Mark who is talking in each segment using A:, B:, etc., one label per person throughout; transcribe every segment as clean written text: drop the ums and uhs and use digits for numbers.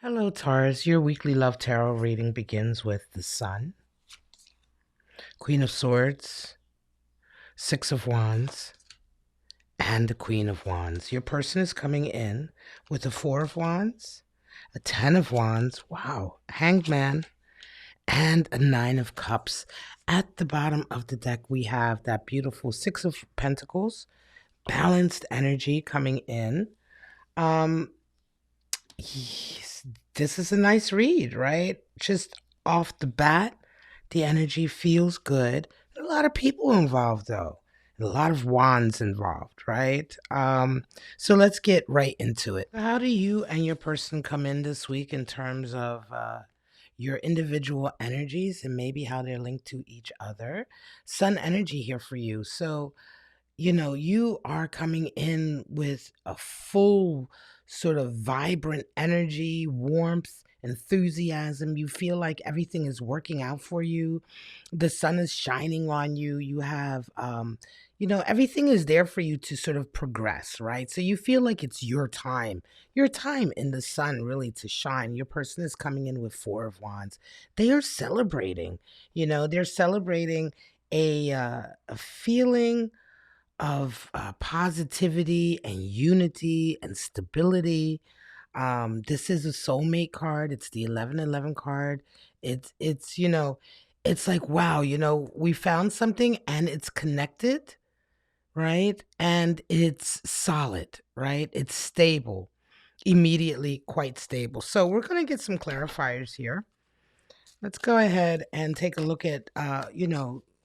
A: Hello, Taurus. Your weekly love tarot reading begins with the Sun, Queen of Swords, Six of Wands, and the Queen of Wands. Your person is coming in with a Four of Wands, a Ten of Wands, wow, Hanged Man, and a Nine of Cups. At the bottom of the deck, we have that beautiful Six of Pentacles, balanced energy coming in. Um, Yes, this is a nice read, right? Just off the bat, the energy feels good. A lot of people involved, though. A lot of wands involved, right? So let's get right into it. How do you and your person come in this week in terms of your individual energies and maybe how they're linked to each other? Sun energy here for you. So you are coming in with a full sort of vibrant energy, warmth, enthusiasm. You feel like everything is working out for you. The sun is shining on you. You have, everything is there for you to sort of progress, right? So you feel like it's your time in the sun really to shine. Your person is coming in with Four of Wands. They are celebrating, they're celebrating a feeling of positivity and unity and stability. This is a soulmate card. It's the 1111 card. It's like, wow, we found something and it's connected, right? And it's solid, right? It's stable, immediately quite stable. So we're going to get some clarifiers here. Let's go ahead and take a look at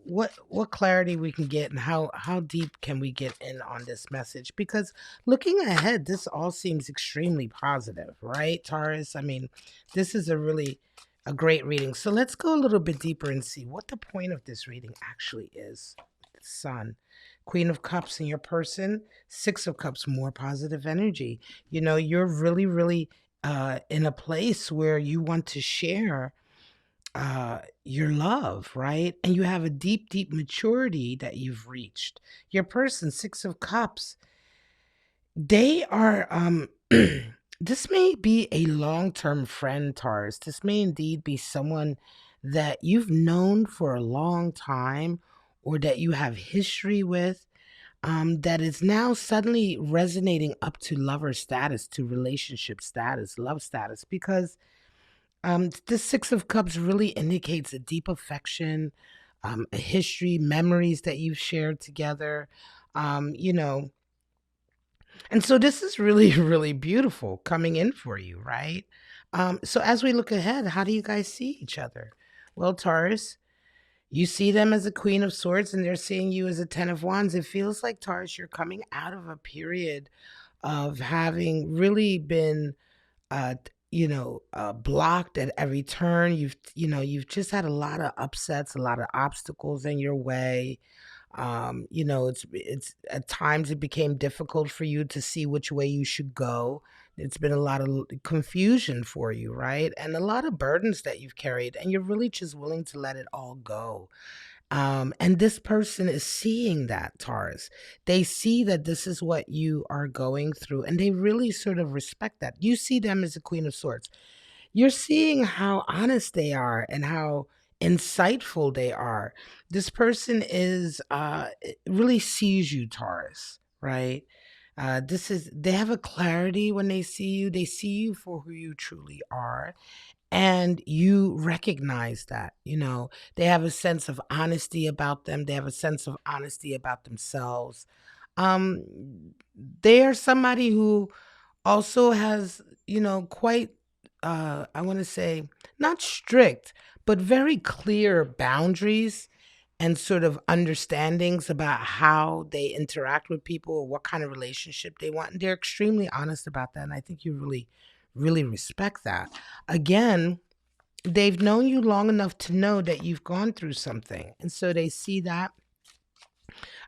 A: what clarity we can get and how deep can we get in on this message, because looking ahead, this all seems extremely positive, right, Taurus? I mean, this is a great reading. So let's go a little bit deeper and see what the point of this reading actually is. Sun, Queen of Cups in your person, Six of Cups, more positive energy. You're really in a place where you want to share your love, right? And you have a deep maturity that you've reached. Your person, Six of Cups, they are this may be a long-term friend, Taurus. This may indeed be someone that you've known for a long time or that you have history with, that is now suddenly resonating up to lover status, to relationship status, love status, because the Six of Cups really indicates a deep affection, a history, memories that you've shared together, um, you know. And so this is really, really beautiful coming in for you, right? So as we look ahead, how do you guys see each other? Well, Taurus, you see them as a Queen of Swords and they're seeing you as a Ten of Wands. It feels like, Taurus, you're coming out of a period of having really been blocked at every turn. You've just had a lot of upsets, a lot of obstacles in your way. It's at times it became difficult for you to see which way you should go. It's been a lot of confusion for you, right? And a lot of burdens that you've carried, and you're really just willing to let it all go. And this person is seeing that, Taurus. They see that this is what you are going through, and they really sort of respect that. You see them as a Queen of Swords. You're seeing how honest they are and how insightful they are. This person is really sees you, Taurus, right? They have a clarity when they see you. They see you for who you truly are, and you recognize that. They have a sense of honesty about them. They have a sense of honesty about themselves. um they are somebody who also has, quite, I want to say, not strict, but very clear boundaries and sort of understandings about how they interact with people or what kind of relationship they want. And they're extremely honest about that. And I think you really respect that. Again, they've known you long enough to know that you've gone through something. And so they see that.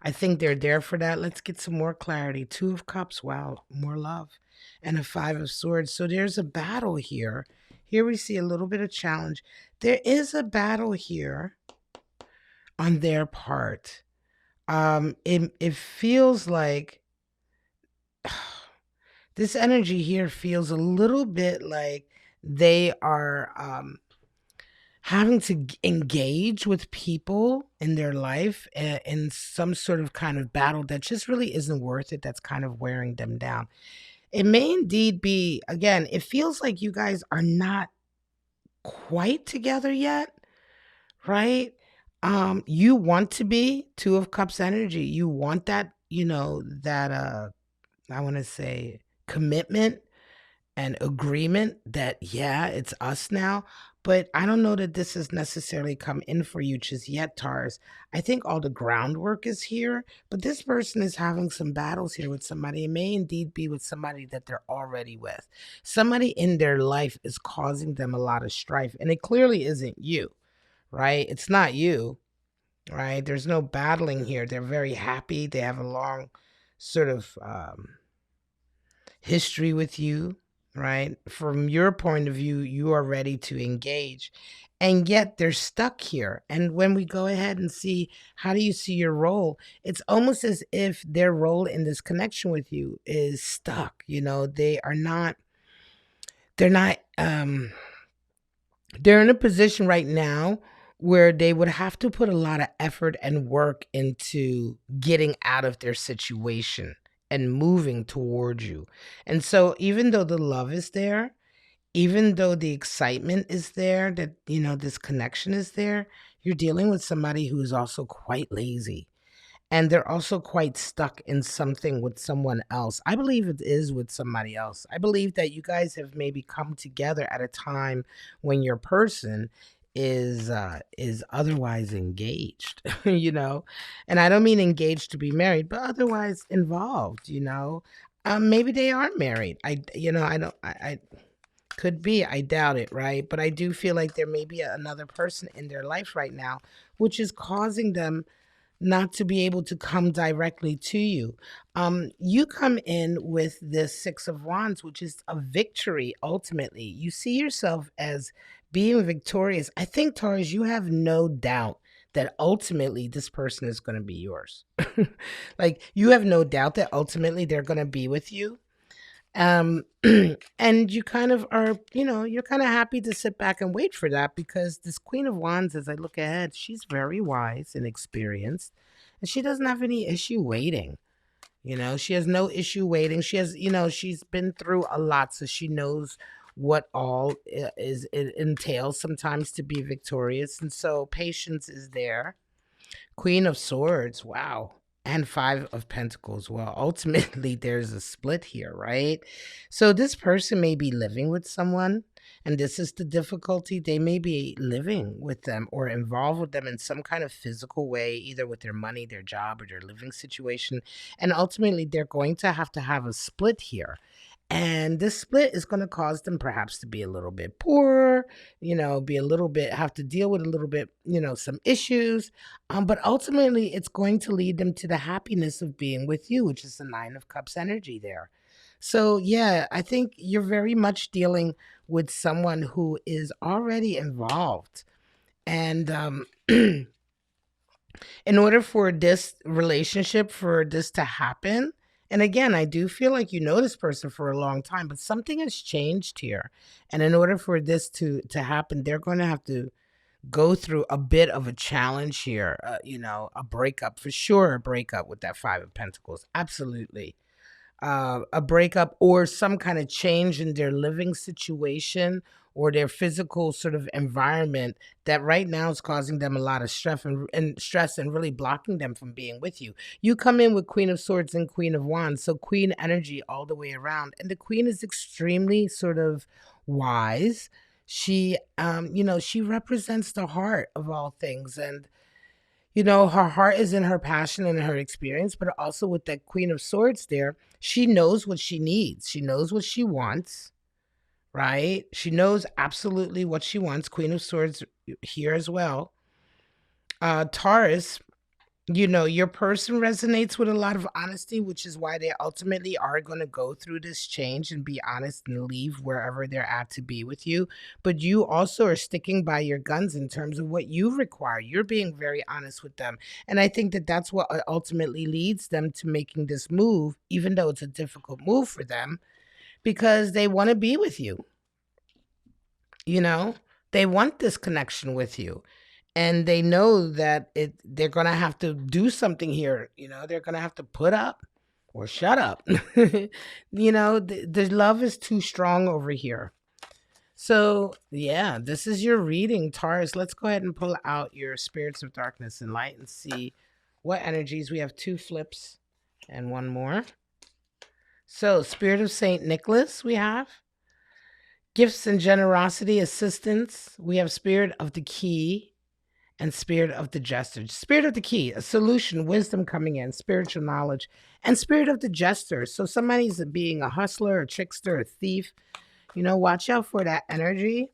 A: I think they're there for that. Let's get some more clarity. Two of Cups, wow, more love. And a Five of Swords. So there's a battle here. Here we see a little bit of challenge. There is a battle here on their part. It feels like this energy here feels a little bit like they are having to engage with people in their life in some sort of kind of battle that just really isn't worth it, that's kind of wearing them down. It may indeed be, again, it feels like you guys are not quite together yet, right? You want to be Two of Cups energy. You want that, that I want to say commitment and agreement that, yeah, it's us now. But I don't know that this has necessarily come in for you just yet, Taurus. I think all the groundwork is here, but this person is having some battles here with somebody. It may indeed be with somebody that they're already with. Somebody in their life is causing them a lot of strife, and it clearly isn't you, right? It's not you, right? There's no battling here. They're very happy. They have a long sort of history with you, right? From your point of view, you are ready to engage. And yet they're stuck here. And when we go ahead and see, how do you see your role? It's almost as if their role in this connection with you is stuck. They're not, they're in a position right now where they would have to put a lot of effort and work into getting out of their situation and moving towards you. And so even though the love is there, even though the excitement is there, that, this connection is there, you're dealing with somebody who is also quite lazy. And they're also quite stuck in something with someone else. I believe it is with somebody else. I believe that you guys have maybe come together at a time when your person is otherwise engaged, And I don't mean engaged to be married, but otherwise involved, Maybe they aren't married. I don't I could be, I doubt it, right? But I do feel like there may be another person in their life right now which is causing them not to be able to come directly to you. You come in with this Six of Wands, which is a victory ultimately. You see yourself as being victorious. I think, Taurus, you have no doubt that ultimately this person is going to be yours. Like, you have no doubt that ultimately they're going to be with you. Um, and you kind of are, you're kind of happy to sit back and wait for that, because this Queen of Wands, as I look ahead, she's very wise and experienced, and she doesn't have any issue waiting. She has no issue waiting. She has, she's been through a lot, so she knows what all it entails sometimes to be victorious. And so patience is there. Queen of Swords, wow. And Five of Pentacles. Well, ultimately, there's a split here, right? So, this person may be living with someone, and this is the difficulty. They may be living with them or involved with them in some kind of physical way, either with their money, their job, or their living situation. And ultimately, they're going to have a split here. And this split is going to cause them perhaps to be a little bit poorer, be a little bit, have to deal with a little bit, some issues. But ultimately, it's going to lead them to the happiness of being with you, which is the Nine of Cups energy there. So, yeah, I think you're very much dealing with someone who is already involved. And in order for this relationship, for this to happen, and again, I do feel like you know this person for a long time, but something has changed here. And in order for this to happen, they're going to have to go through a bit of a challenge here, a breakup, for sure, a breakup with that Five of Pentacles. Absolutely. A breakup or some kind of change in their living situation or their physical sort of environment that right now is causing them a lot of stress and really blocking them from being with you. You come in with Queen of Swords and Queen of Wands, so Queen energy all the way around. And the Queen is extremely sort of wise. She, she represents the heart of all things. And her heart is in her passion and her experience, but also with that Queen of Swords there, she knows what she needs. She knows what she wants, right? She knows absolutely what she wants. Queen of Swords here as well. Taurus, your person resonates with a lot of honesty, which is why they ultimately are going to go through this change and be honest and leave wherever they're at to be with you. But you also are sticking by your guns in terms of what you require. You're being very honest with them. And I think that that's what ultimately leads them to making this move, even though it's a difficult move for them, because they want to be with you. You know, they want this connection with you, and they know that they're going to have to do something here. You know, they're going to have to put up or shut up. You know, the love is too strong over here. So, yeah, this is your reading, Taurus. Let's go ahead and pull out your spirits of darkness and light and see what energies. We have 2 flips and 1 more. So, Spirit of Saint Nicholas, we have gifts and generosity, assistance. We have Spirit of the Key and Spirit of the Jester. Spirit of the Key, a solution, wisdom coming in, spiritual knowledge, and Spirit of the Jester. So, somebody's being a hustler, a trickster, a thief. You know, watch out for that energy.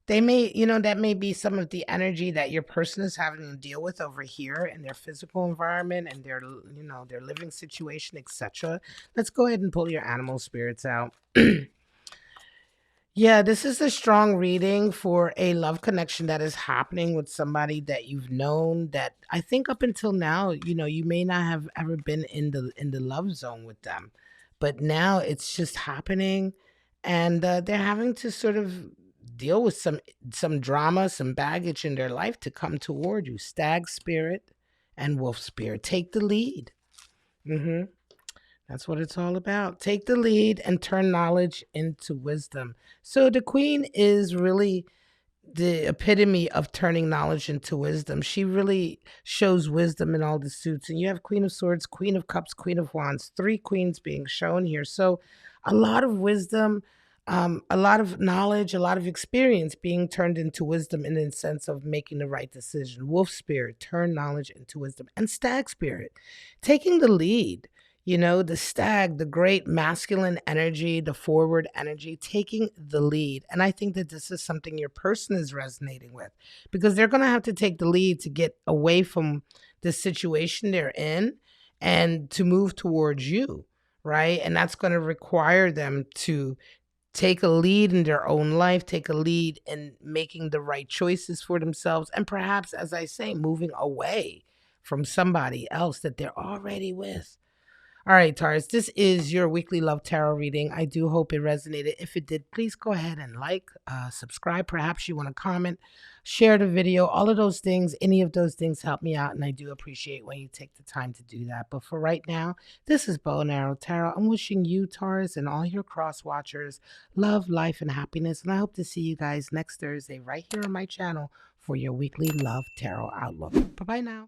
A: They may, you know, that may be some of the energy that your person is having to deal with over here in their physical environment and their, you know, their living situation, etc. Let's go ahead and pull your animal spirits out. Yeah, this is a strong reading for a love connection that is happening with somebody that you've known, that I think up until now, you know, you may not have ever been in the love zone with them. But now it's just happening, and they're having to sort of deal with some drama, some baggage in their life to come toward you. Stag spirit and wolf spirit. Take the lead. Mhm. That's what it's all about. Take the lead and turn knowledge into wisdom. So the queen is really the epitome of turning knowledge into wisdom. She really shows wisdom in all the suits. And you have Queen of Swords, Queen of Cups, Queen of Wands, 3 queens being shown here. So a lot of wisdom, a lot of knowledge, a lot of experience being turned into wisdom in the sense of making the right decision. Wolf spirit, turn knowledge into wisdom. And stag spirit, taking the lead. You know, the stag, the great masculine energy, the forward energy, taking the lead. And I think that this is something your person is resonating with, because they're going to have to take the lead to get away from the situation they're in and to move towards you, right? And that's going to require them to take a lead in their own life, take a lead in making the right choices for themselves, and perhaps, as I say, moving away from somebody else that they're already with. All right, Taurus, this is your weekly love tarot reading. I do hope it resonated. If it did, please go ahead and like, subscribe. Perhaps you want to comment, share the video, all of those things. Any of those things help me out, and I do appreciate when you take the time to do that. But for right now, this is Bow and Arrow Tarot. I'm wishing you, Taurus, and all your cross watchers love, life, and happiness. And I hope to see you guys next Thursday right here on my channel for your weekly love tarot outlook. Bye-bye now.